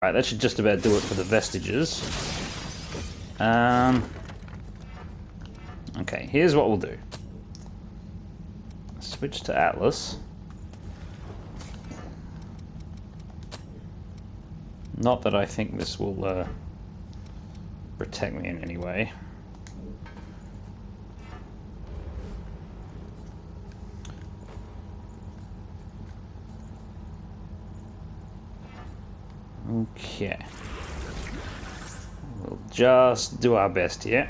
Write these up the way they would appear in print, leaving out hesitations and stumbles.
Right, that should just about do it for the vestiges. Okay, here's what we'll do. Switch to Atlas. Not that I think this will protect me in any way. Okay. We'll just do our best here.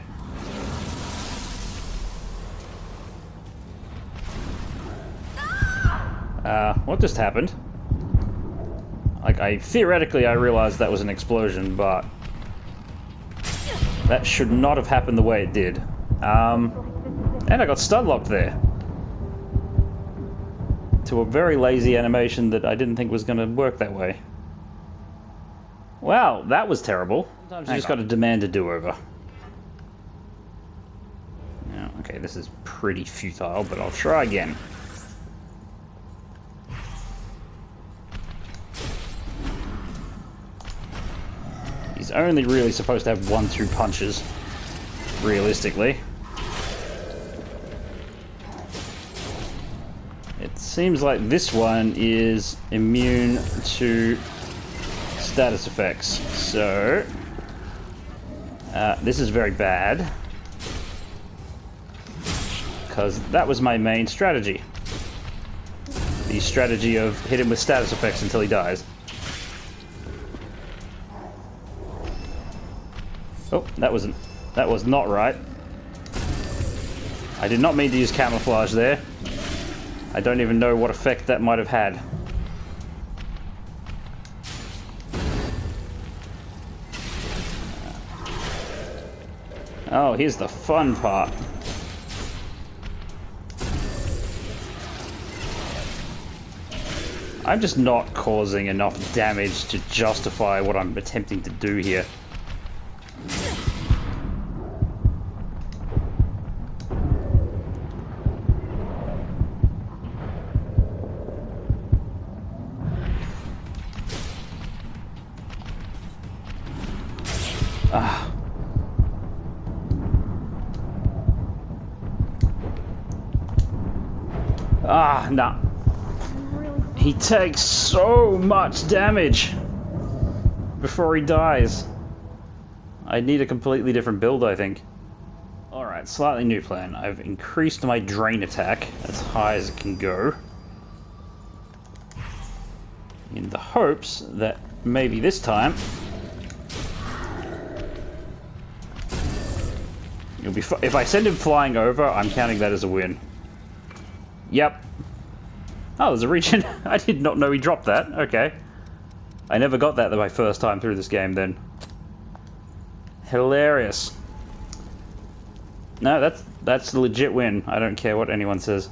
What just happened? Like, theoretically I realized that was an explosion, but that should not have happened the way it did. And I got stun locked there. To a very lazy animation that I didn't think was going to work that way. Wow, that was terrible. Sometimes you just got to demand a do-over. Yeah, okay, this is pretty futile, but I'll try again. He's only really supposed to have 1-2 punches, realistically. It seems like this one is immune to status effects, so this is very bad because that was my main strategy. The strategy of hit him with status effects until he dies. Oh, that was not right. I did not mean to use camouflage there. I don't even know what effect that might have had. Oh, here's the fun part. I'm just not causing enough damage to justify what I'm attempting to do here. Nah. He takes so much damage before he dies. I need a completely different build, I think. Alright, slightly new plan. I've increased my drain attack as high as it can go, in the hopes that maybe this time it'll be if I send him flying over, I'm counting that as a win. Yep. Oh, there's a regen. I did not know he dropped that. Okay. I never got that my first time through this game then. Hilarious. No, that's a legit win. I don't care what anyone says.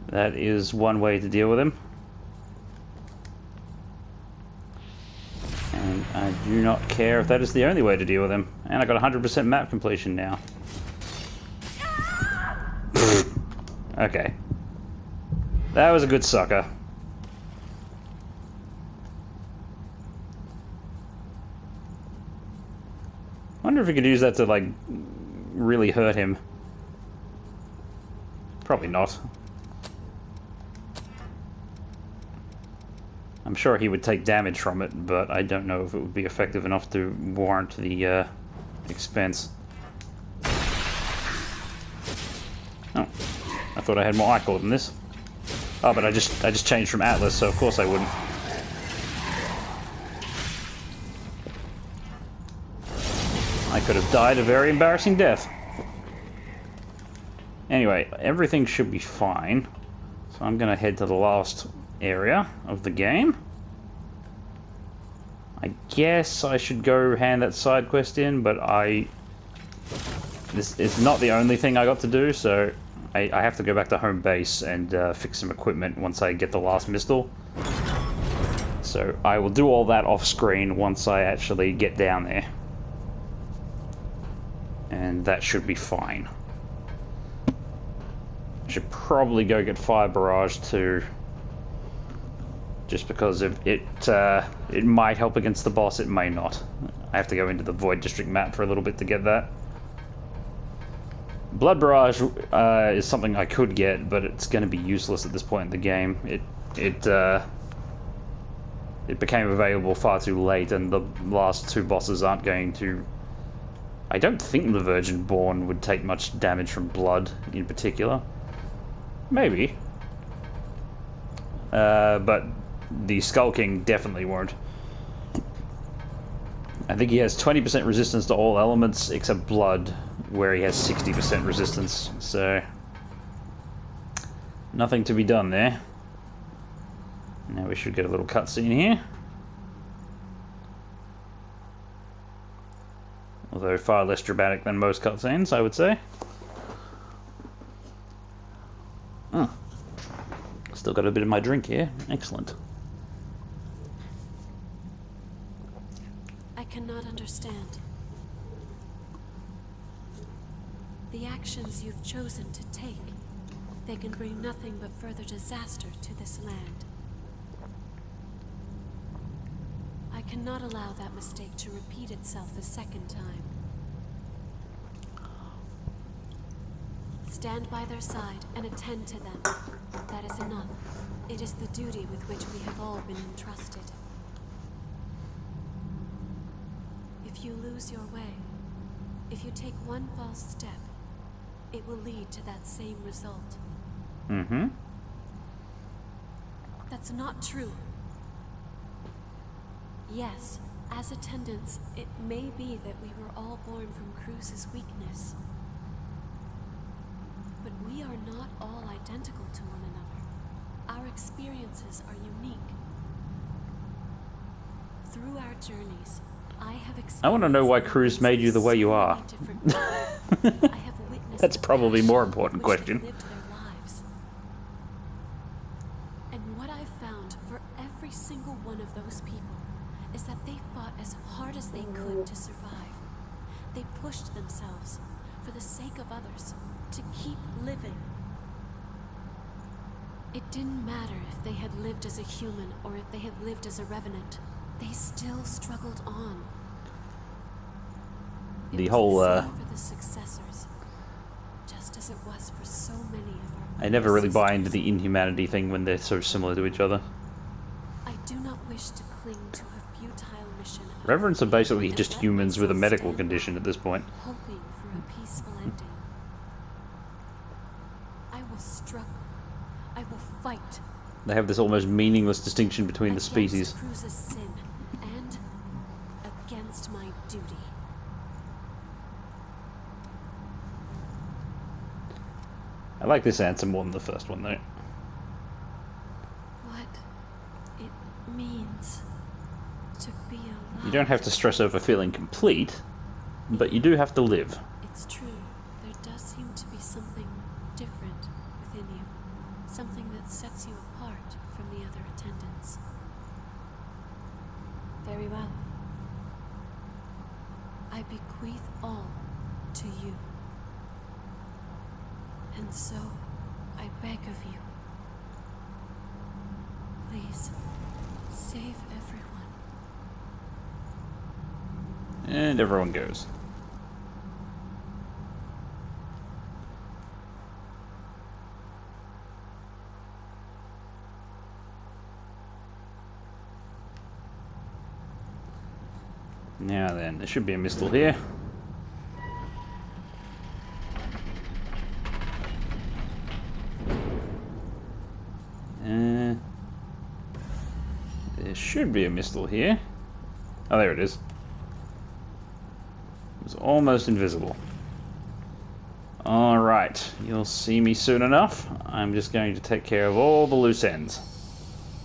That is one way to deal with him. And I do not care if that is the only way to deal with him. And I got 100% map completion now. Okay. That was a good sucker. Wonder if we could use that to, like, really hurt him. Probably not. I'm sure he would take damage from it, but I don't know if it would be effective enough to warrant the expense. Oh. I thought I had more iCore than this. Oh, but I just changed from Atlas, so of course I wouldn't. I could have died a very embarrassing death. Anyway, everything should be fine. So I'm gonna head to the last area of the game. I guess I should go hand that side quest in, but this is not the only thing I got to do, so I have to go back to home base and fix some equipment once I get the last Mistle. So I will do all that off screen once I actually get down there. And that should be fine. I should probably go get Fire Barrage to just because it might help against the boss, it may not. I have to go into the Void District map for a little bit to get that. Blood Barrage is something I could get, but it's going to be useless at this point in the game. It became available far too late, and the last two bosses aren't going to... I don't think the Virgin Born would take much damage from blood, in particular. Maybe. But the Skull King definitely won't. I think he has 20% resistance to all elements except blood, where he has 60% resistance, so... nothing to be done there. Now we should get a little cutscene here. Although far less dramatic than most cutscenes, I would say. Oh. Still got a bit of my drink here. Excellent. I cannot understand. The actions you've chosen to take, they can bring nothing but further disaster to this land. I cannot allow that mistake to repeat itself a second time. Stand by their side and attend to them. That is enough. It is the duty with which we have all been entrusted. If you lose your way, if you take one false step, it will lead to that same result. Mm-hmm. That's not true. Yes, as attendants, it may be that we were all born from Cruz's weakness. But we are not all identical to one another. Our experiences are unique. Through our journeys, I have experienced... I want to know why Cruz made you the way you are. That's probably a more important question. And what I've found for every single one of those people is that they fought as hard as they could to survive. They pushed themselves for the sake of others, to keep living. It didn't matter if they had lived as a human or if they had lived as a revenant. They still struggled on. The whole, for the successors, just as it was for so many of our... I never really buy into the inhumanity thing when they're so similar to each other. I do not wish to cling to a futile mission. Reverends are basically just humans with a medical condition at this point. Hoping for a peaceful ending. I will struggle. I will fight. They have this almost meaningless distinction between the species. Against Cruz's sin and against my duty. I like this answer more than the first one, though. What it means to be alive. You don't have to stress over feeling complete, but you do have to live. It's true. There does seem to be something different within you. Something that sets you apart from the other attendants. Very well. I bequeath all to you. And so, I beg of you, please, save everyone. And everyone goes. Now then, there should be a mistle here. There should be a mistle here. Oh, there it is. It was almost invisible. Alright, you'll see me soon enough. I'm just going to take care of all the loose ends.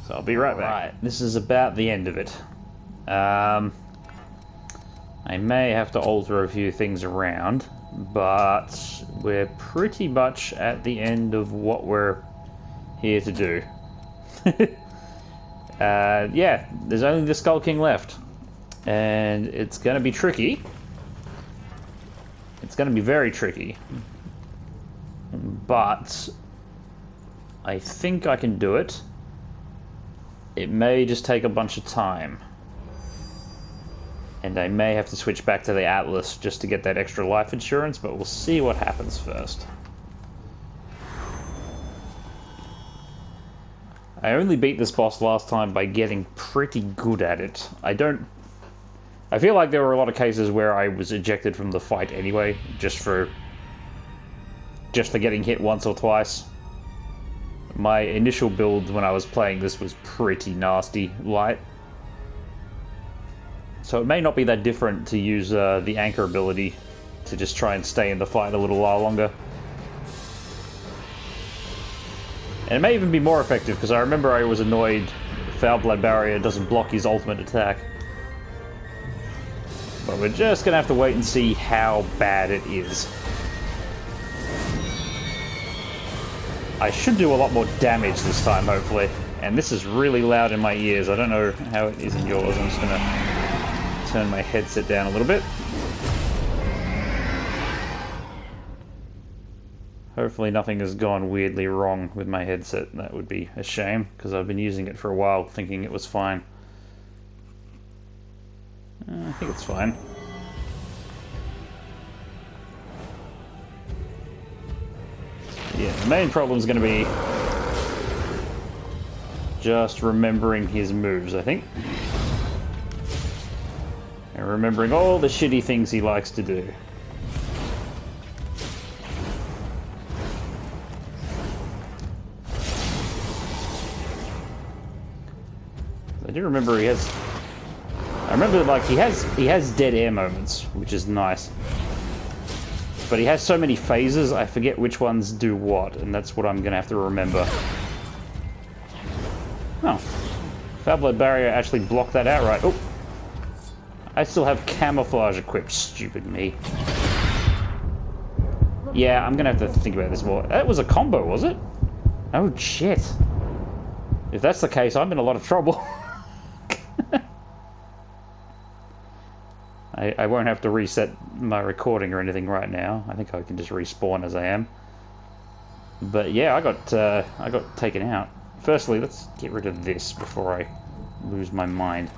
So I'll be right back. Right, this is about the end of it. I may have to alter a few things around, but we're pretty much at the end of what we're here to do. Yeah, there's only the Skull King left. And it's going to be tricky. It's going to be very tricky. But I think I can do it. it may just take a bunch of time. And I may have to switch back to the Atlas just to get that extra life insurance, but we'll see what happens first. I only beat this boss last time by getting pretty good at it. I feel like there were a lot of cases where I was ejected from the fight anyway, just for getting hit once or twice. My initial build when I was playing this was pretty nasty light. So it may not be that different to use the anchor ability to just try and stay in the fight a little while longer. And it may even be more effective, because I remember I was annoyed Foul Blood Barrier doesn't block his ultimate attack. But we're just gonna have to wait and see how bad it is. I should do a lot more damage this time, hopefully. And this is really loud in my ears. I don't know how it is in yours. I'm just gonna turn my headset down a little bit. Hopefully nothing has gone weirdly wrong with my headset. That would be a shame, because I've been using it for a while thinking it was fine. I think it's fine. Yeah, the main problem is going to be just remembering his moves, I think. And remembering all the shitty things he likes to do. I do remember he has... I remember, like, he has dead air moments, which is nice. But he has so many phases, I forget which ones do what, and that's what I'm gonna have to remember. Oh. Foul Blood Barrier actually blocked that outright. Oh! I still have camouflage equipped, stupid me. Yeah, I'm gonna have to think about this more. That was a combo, was it? Oh, shit. If that's the case, I'm in a lot of trouble. I won't have to reset my recording or anything right now. I think I can just respawn as I am. But yeah, I got taken out. Firstly, let's get rid of this before I lose my mind.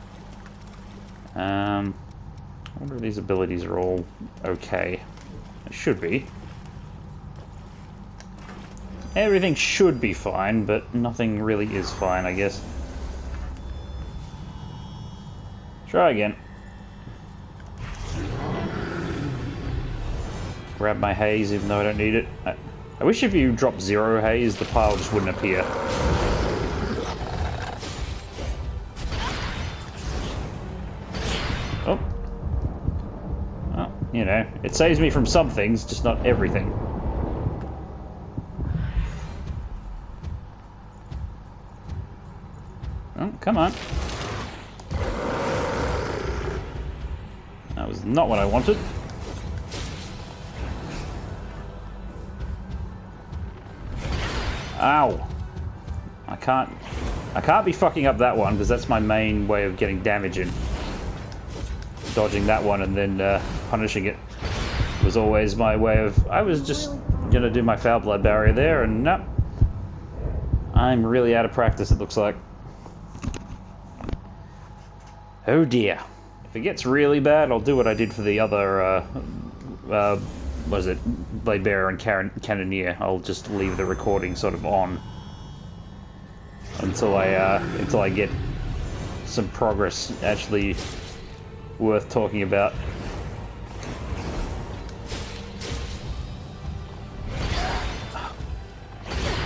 I wonder if these abilities are all okay. They should be. Everything should be fine, but nothing really is fine, I guess. Try again. Grab my haze even though I don't need it. I wish if you drop 0 haze, the pile just wouldn't appear. Oh. Well, you know, it saves me from some things, just not everything. Oh, come on. That was not what I wanted. Ow! I can't be fucking up that one, because that's my main way of getting damage in. Dodging that one and then punishing it was always my way of... I was just gonna do my Foul Blood Barrier there, and nope. I'm really out of practice, it looks like. Oh dear. If it gets really bad, I'll do what I did for the other, what is it? Blade Bearer and Cannoneer. I'll just leave the recording sort of on until I get some progress actually worth talking about.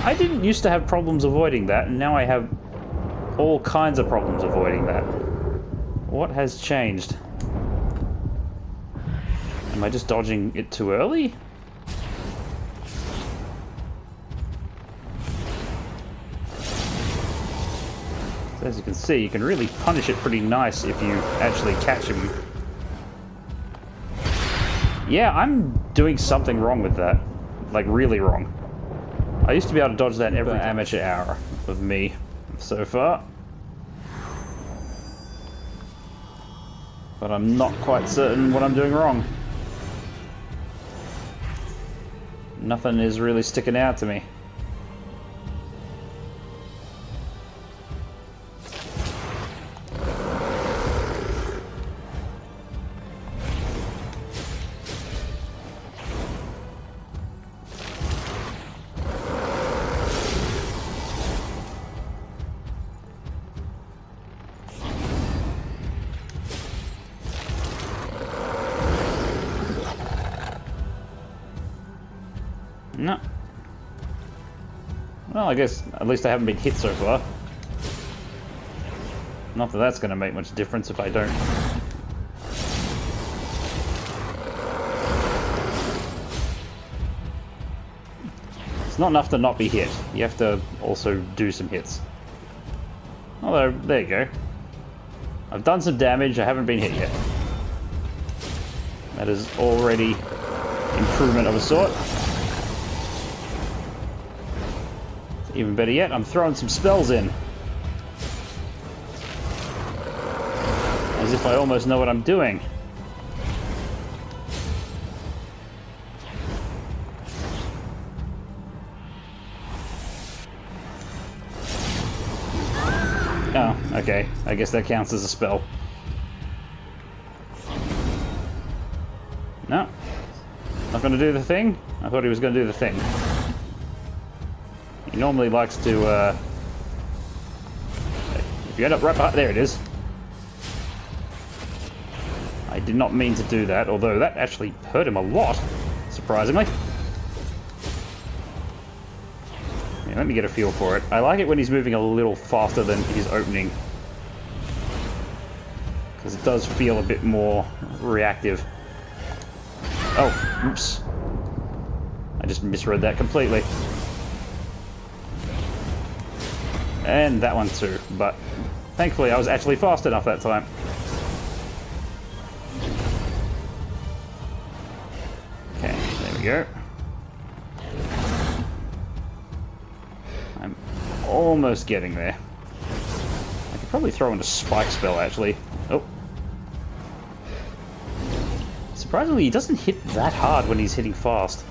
I didn't used to have problems avoiding that, and now I have all kinds of problems avoiding that. What has changed? Am I just dodging it too early? So as you can see, you can really punish it pretty nice if you actually catch him. Yeah, I'm doing something wrong with that. Like, really wrong. I used to be able to dodge that every amateur hour of me so far. But I'm not quite certain what I'm doing wrong. Nothing is really sticking out to me. No. Well, I guess at least I haven't been hit so far. Not that that's going to make much difference if I don't. It's not enough to not be hit. You have to also do some hits. Although, there you go. I've done some damage, I haven't been hit yet. That is already improvement of a sort. Even better yet, I'm throwing some spells in. As if I almost know what I'm doing. Oh, okay. I guess that counts as a spell. No. Not going to do the thing? I thought he was going to do the thing. He normally likes to, if you end up right behind... There it is. I did not mean to do that, although that actually hurt him a lot, surprisingly. Yeah, let me get a feel for it. I like it when he's moving a little faster than his opening. Because it does feel a bit more reactive. Oh, oops. I just misread that completely. And that one too, but thankfully I was actually fast enough that time. Okay, there we go. I'm almost getting there. I could probably throw in a spike spell actually. Oh. Surprisingly, he doesn't hit that hard when he's hitting fast.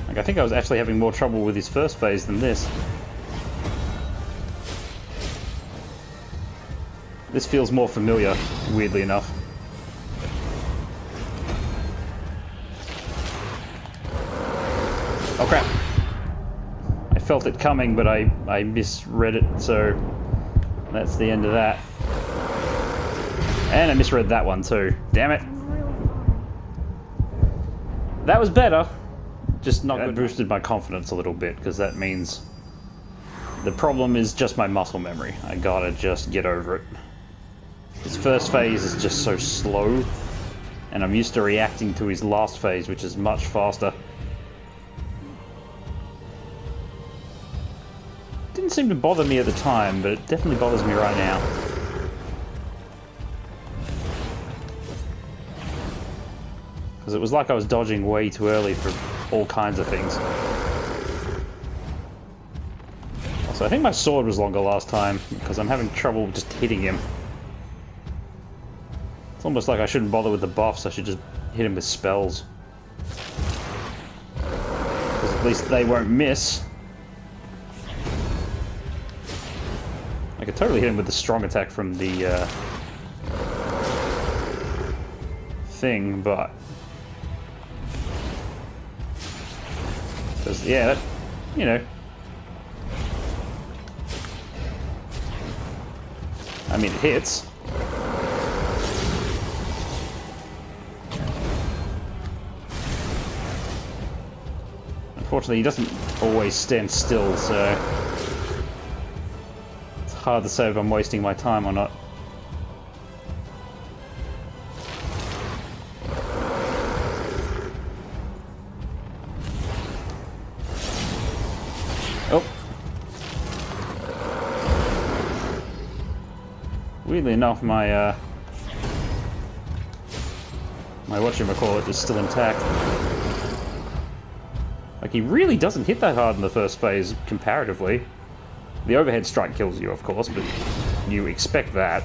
Like, I think I was actually having more trouble with his first phase than this. This feels more familiar, weirdly enough. Oh crap! I felt it coming, but I misread it, so that's the end of that. And I misread that one too. Damn it. That was better. Just not good. That boosted my confidence a little bit, because that means the problem is just my muscle memory. I gotta just get over it. His first phase is just so slow, and I'm used to reacting to his last phase, which is much faster. Didn't seem to bother me at the time, but it definitely bothers me right now. Because it was like I was dodging way too early for all kinds of things. Also, I think my sword was longer last time, because I'm having trouble just hitting him. It's almost like I shouldn't bother with the buffs, I should just hit him with spells. Because at least they won't miss. I could totally hit him with the strong attack from the thing, but... yeah, that, you know. I mean, it hits. Unfortunately, he doesn't always stand still, so it's hard to say if I'm wasting my time or not. Oh. Weirdly enough, my whatchamacallit is still intact. Like, he really doesn't hit that hard in the first phase, comparatively. The overhead strike kills you, of course, but you expect that.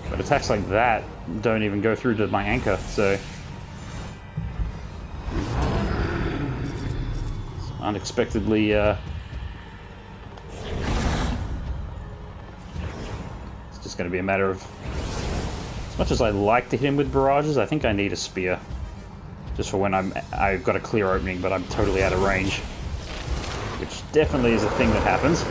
But attacks like that don't even go through to my anchor, so... unexpectedly, it's just going to be a matter of... as much as I like to hit him with barrages, I think I need a spear. Just for when I've got a clear opening, but I'm totally out of range. Which definitely is a thing that happens.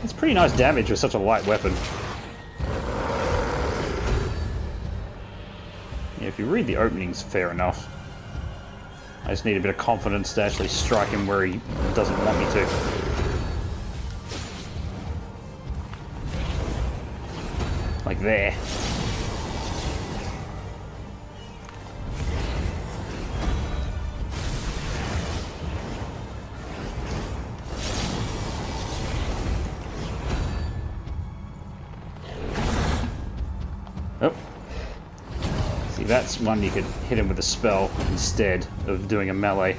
It's pretty nice damage with such a light weapon. Yeah, if you read the openings, fair enough. I just need a bit of confidence to actually strike him where he doesn't want me to. Like there. Oh. See, that's one you could hit him with a spell instead of doing a melee.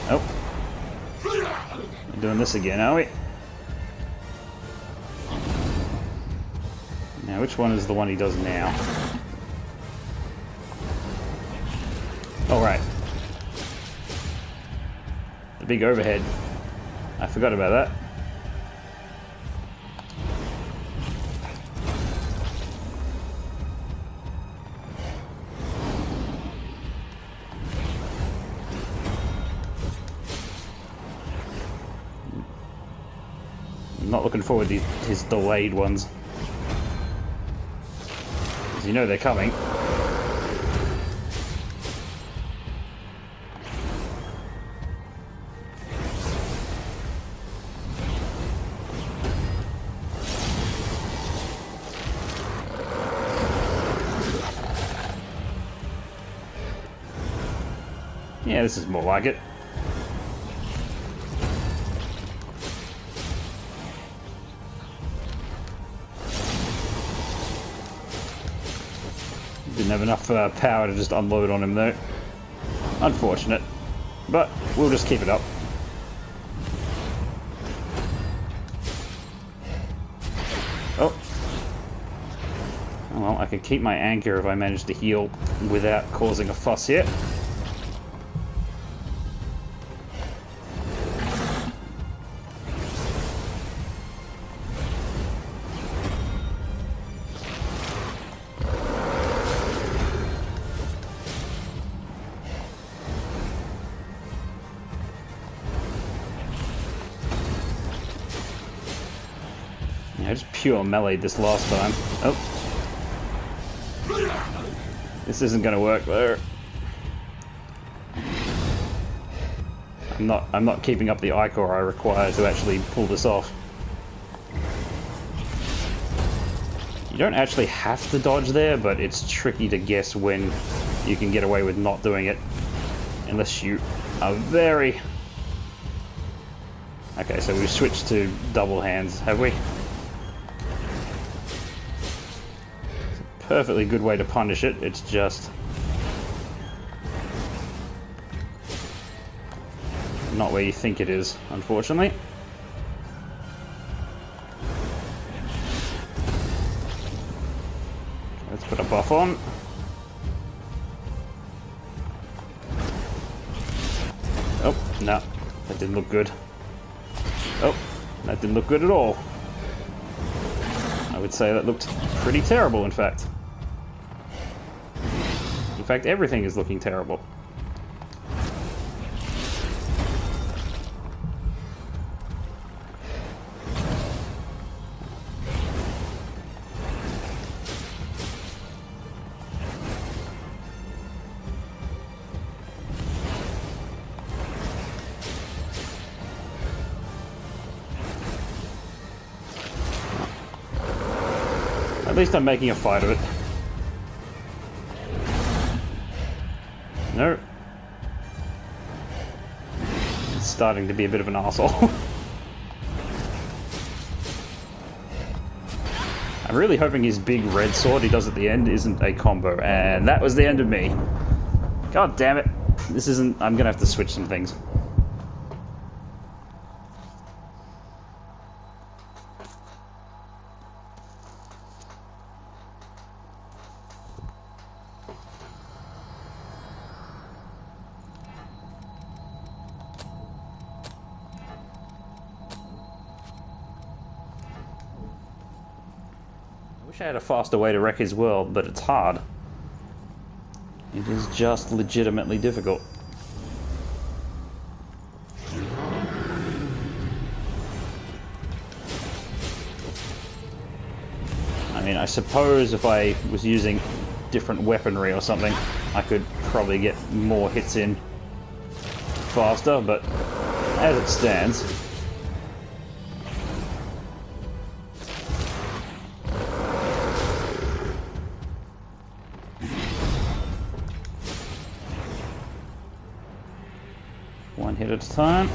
Oh. We're doing this again, are we? Now, which one is the one he does now? Oh, right. The big overhead. I forgot about that. I'm not looking forward to his delayed ones. Because you know they're coming. Yeah, this is more like it. Didn't have enough power to just unload on him though. Unfortunate. But we'll just keep it up. Oh. Well, I could keep my anchor if I manage to heal without causing a fuss here. I just pure meleeed this last time. Oh. This isn't gonna work though. I'm not keeping up the ichor I require to actually pull this off. You don't actually have to dodge there, but it's tricky to guess when you can get away with not doing it. Unless you are very... Okay, so we've switched to double hands, have we? Perfectly good way to punish it, it's just not where you think it is, unfortunately. Let's put a buff on. Oh, no, that didn't look good. Oh, that didn't look good at all. I would say that looked pretty terrible, in fact. In fact, everything is looking terrible. At least I'm making a fight of it. No. It's starting to be a bit of an arsehole. I'm really hoping his big red sword he does at the end isn't a combo, and that was the end of me. God damn it. This isn't... I'm gonna have to switch some things. I wish I had a faster way to wreck his world, but it's hard. It is just legitimately difficult. mean, I suppose if I was using different weaponry or something, I could probably get more hits in faster, but as it stands... one hit at a time.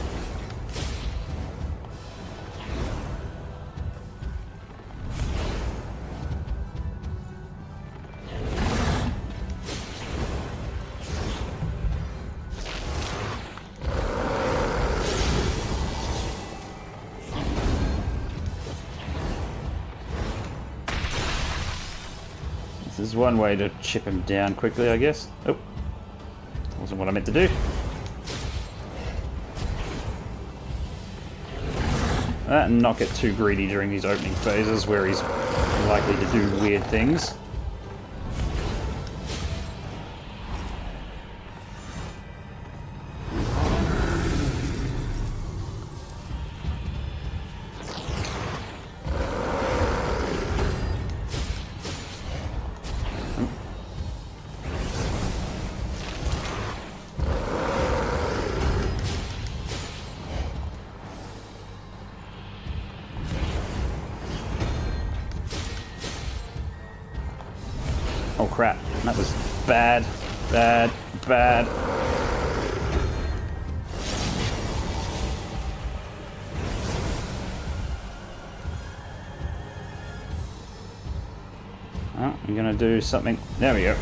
This is one way to chip him down quickly, I guess. Oh, wasn't what I meant to do. And not get too greedy during these opening phases where he's likely to do weird things. Oh crap, that was bad, bad, bad. Oh, I'm gonna do something, there we go.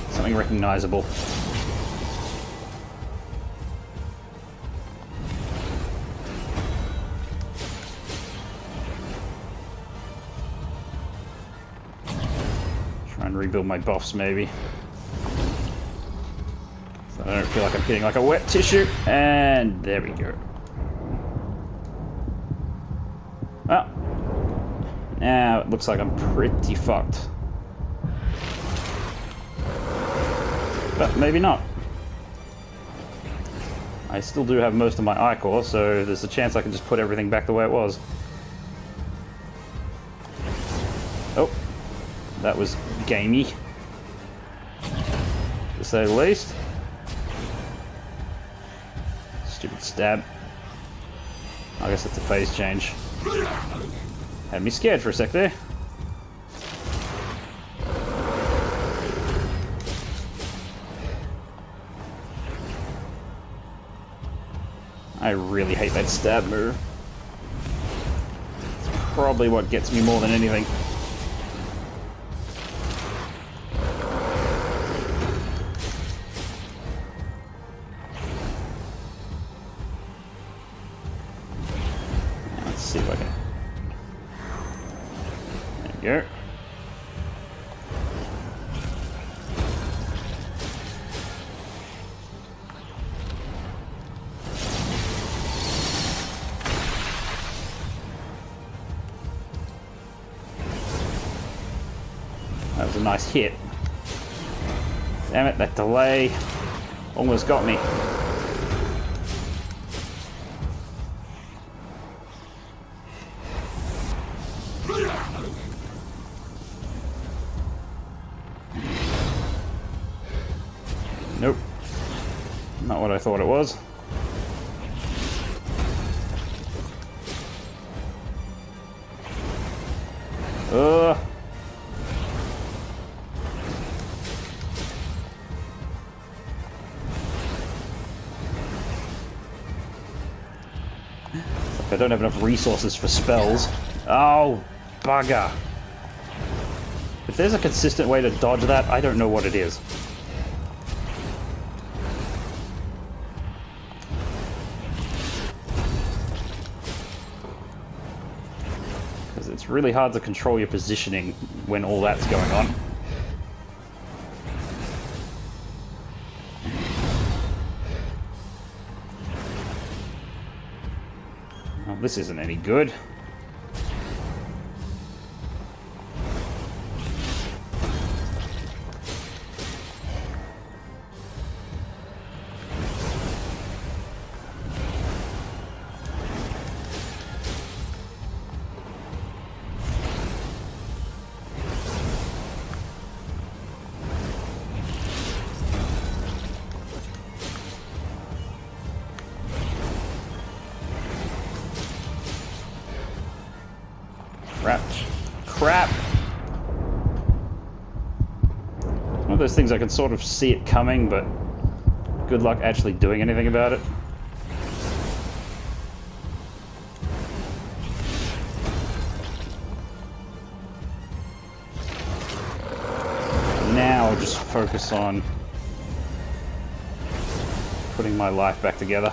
Something recognizable. And rebuild my buffs, maybe. So I don't feel like I'm hitting like a wet tissue. And there we go. Well, now it looks like I'm pretty fucked. But maybe not. I still do have most of my ichor, so there's a chance I can just put everything back the way it was. Oh. That was gamey, to say the least. Stupid stab. I guess that's a phase change. Had me scared for a sec there. I really hate that stab move. It's probably what gets me more than anything. See if I can. There we go. That was a nice hit. Damn it, that delay almost got me. Nope. Not what I thought it was. Ugh. I don't have enough resources for spells. Oh, bugger. If there's a consistent way to dodge that, I don't know what it is. Because it's really hard to control your positioning when all that's going on. Well, this isn't any good. Crap. Crap! One of those things I can sort of see it coming, but good luck actually doing anything about it. Now I'll just focus on putting my life back together.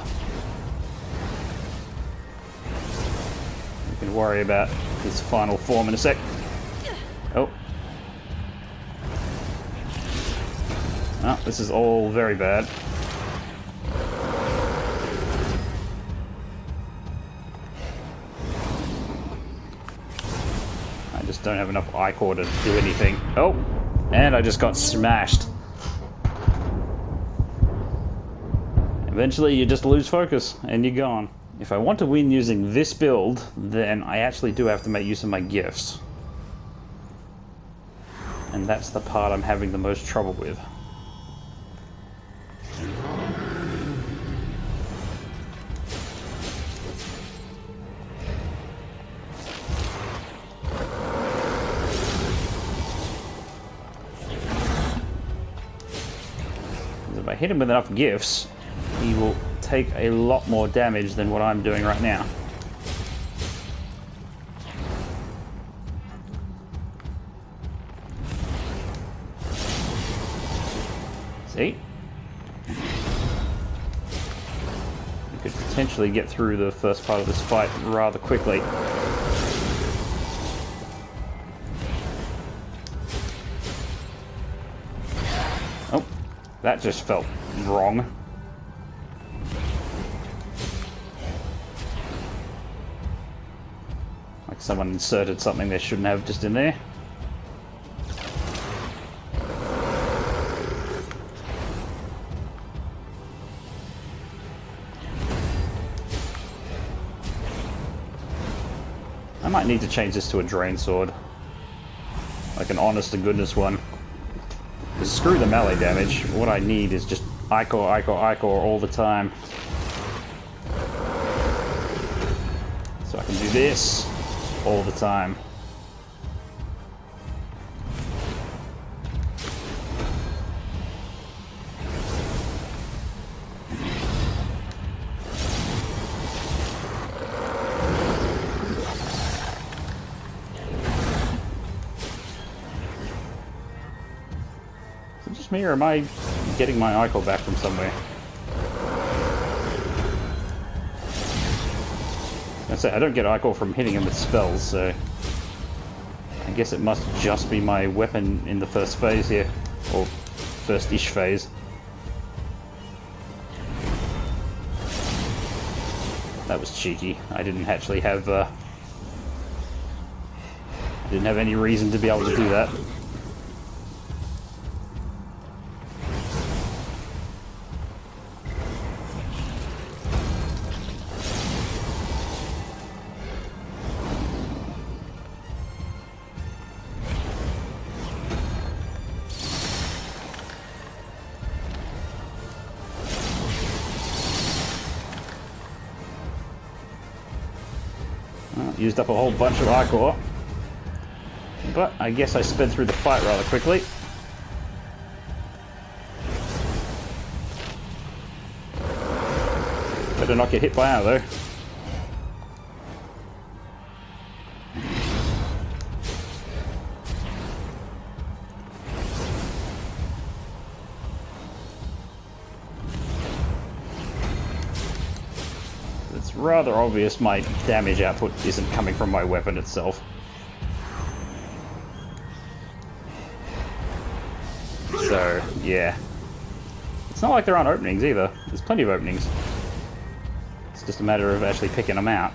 We can worry about his final form in a sec. Oh. Oh, this is all very bad. I just don't have enough ichor to do anything. Oh! And I just got smashed. Eventually you just lose focus and you're gone. If I want to win using this build, then I actually do have to make use of my gifts. And that's the part I'm having the most trouble with. If I hit him with enough gifts, he will take a lot more damage than what I'm doing right now. See? You could potentially get through the first part of this fight rather quickly. Oh, that just felt wrong. Like someone inserted something they shouldn't have just in there. I might need to change this to a drain sword. Like an honest to goodness one. Because screw the melee damage. What I need is just ichor, ichor, ichor all the time. So I can do this all the time. Is it just me, or am I getting my ichor back from somewhere? I don't get ichor from hitting him with spells, so I guess it must just be my weapon in the first phase here, or first-ish phase. That was cheeky. I didn't actually have I didn't have any reason to be able to do that. Well, used up a whole bunch of ichor, but I guess I sped through the fight rather quickly. Better not get hit by arrow though. It's rather obvious my damage output isn't coming from my weapon itself. So, yeah. It's not like there aren't openings either. There's plenty of openings. It's just a matter of actually picking them out.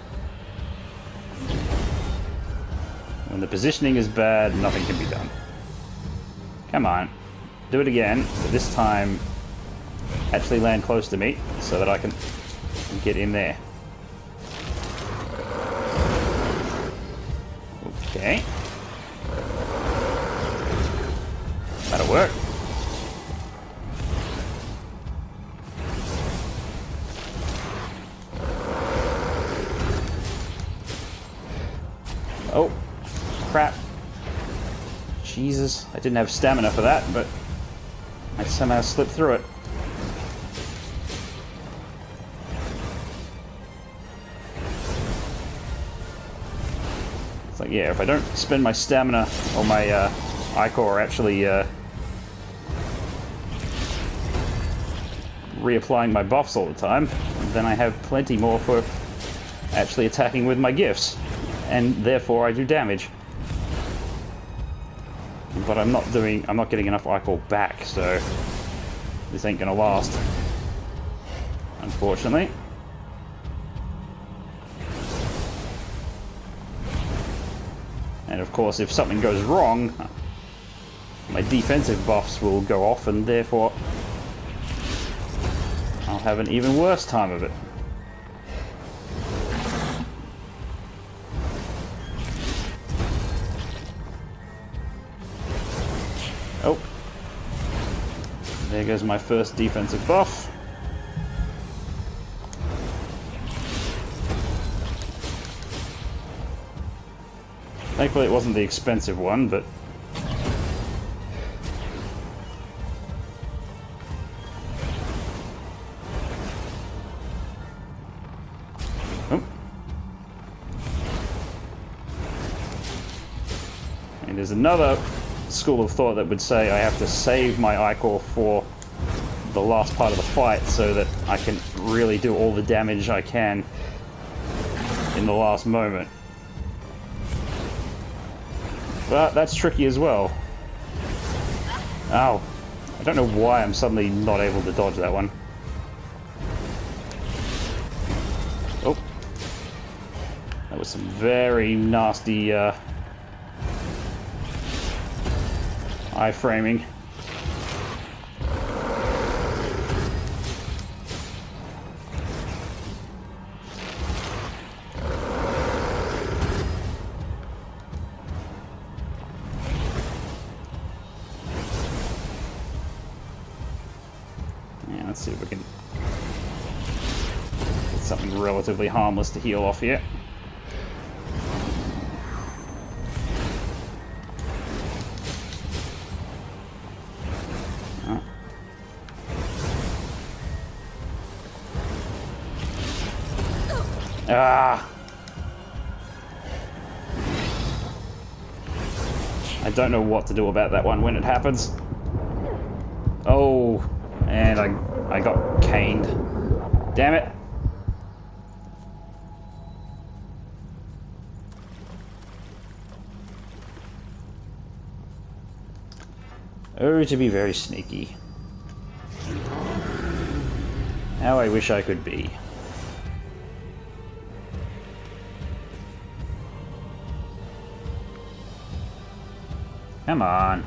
When the positioning is bad, nothing can be done. Come on. Do it again, but this time actually land close to me so that I can get in there. Okay. That'll work. Oh, crap. Jesus, I didn't have stamina for that, but I somehow slipped through it. It's like, yeah, if I don't spend my stamina or my ichor actually reapplying my buffs all the time, then I have plenty more for actually attacking with my gifts, and therefore I do damage. But I'm not getting enough ichor back, so this ain't gonna last, unfortunately. And of course, if something goes wrong, my defensive buffs will go off, and therefore I'll have an even worse time of it. Oh. There goes my first defensive buff. Thankfully it wasn't the expensive one, but... Oh. And there's another school of thought that would say I have to save my ichor for the last part of the fight so that I can really do all the damage I can in the last moment. But that's tricky as well. Ow. I don't know why I'm suddenly not able to dodge that one. Oh. That was some very nasty iframing. Yeah, let's see if we can get something relatively harmless to heal off here. Ah! I don't know what to do about that one when it happens. Oh, and I got caned. Damn it. Oh, to be very sneaky. How I wish I could be. Come on.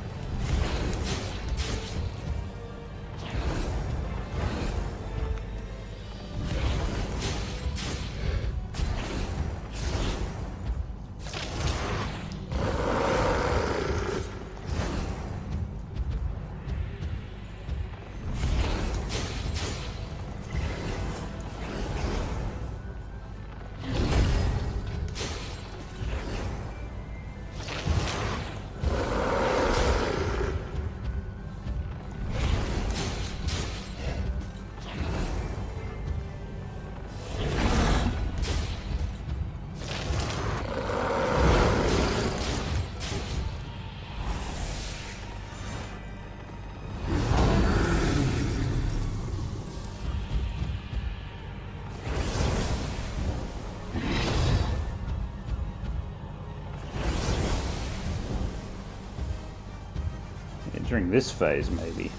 During this phase, maybe.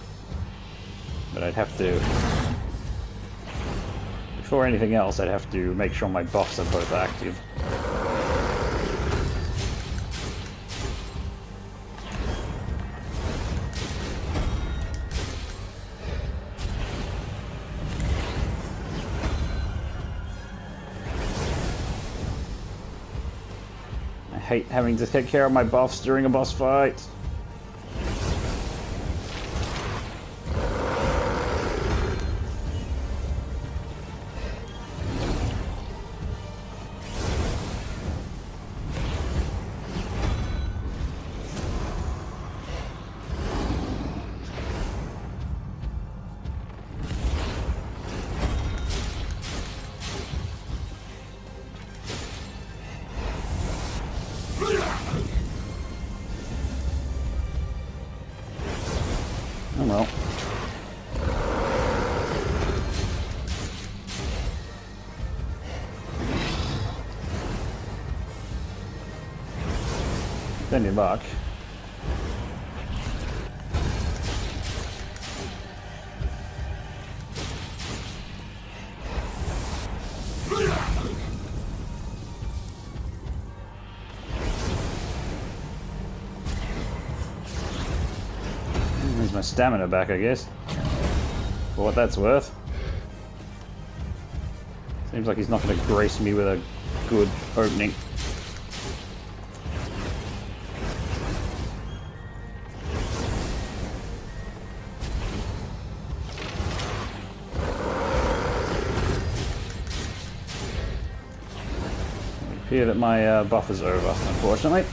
But I'd have to... Before anything else, I'd have to make sure my buffs are both active. I hate having to take care of my buffs during a boss fight. Then your luck. Needs my stamina back, I guess. For what that's worth. Seems like he's not going to grace me with a good opening. It appears that my buffer's over, unfortunately.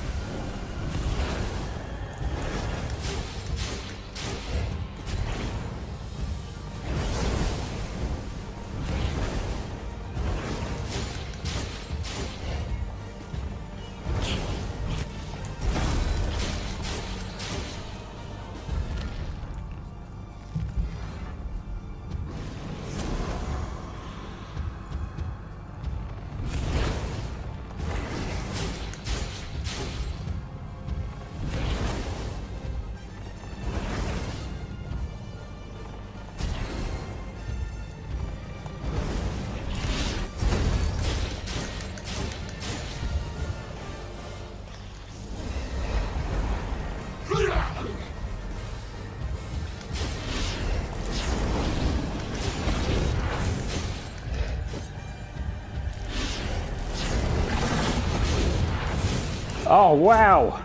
Oh, wow!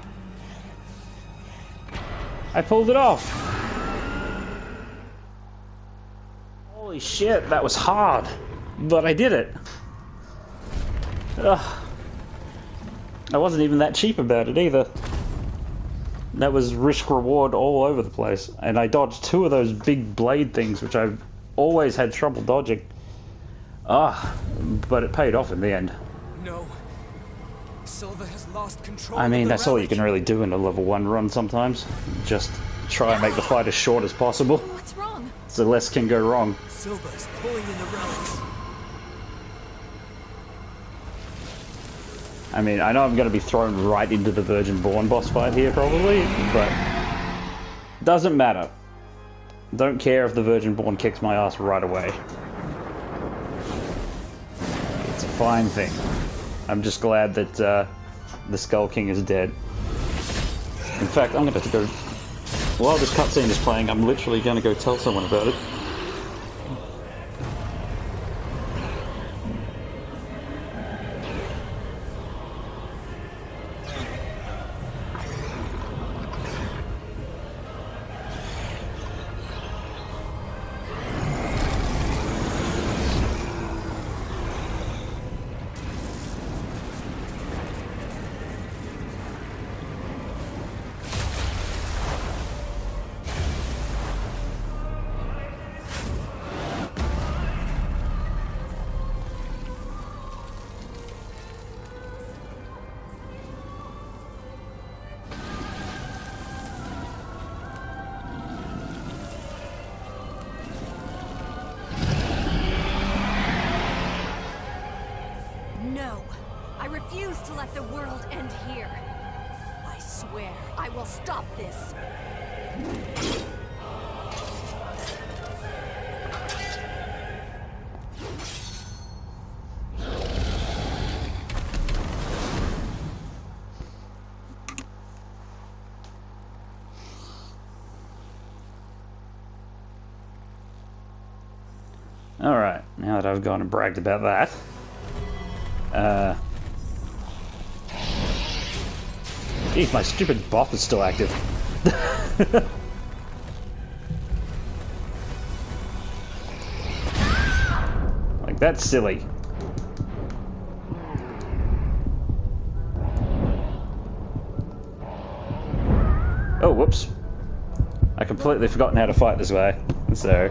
I pulled it off! Holy shit, that was hard! But I did it! Ugh. I wasn't even that cheap about it either. That was risk-reward all over the place. And I dodged two of those big blade things, which I've always had trouble dodging. But it paid off in the end. No. Silver has lost control. I mean, that's all you can really do in a level 1 run sometimes. Just try and make the fight as short as possible. What's wrong? So less can go wrong. Silver is pulling in the relics. I mean, I know I'm going to be thrown right into the Virgin Born boss fight here probably, but doesn't matter. Don't care if the Virgin Born kicks my ass right away. It's a fine thing. I'm just glad that the Skull King is dead. In fact, I'm going to have to go... While this cutscene is playing, I'm literally going to go tell someone about it. No, I refuse to let the world end here. I swear I will stop this. Alright, now that I've gone and bragged about that. Geez, my stupid buff is still active. Like, that's silly. Oh, whoops. I completely forgotten how to fight this way, so...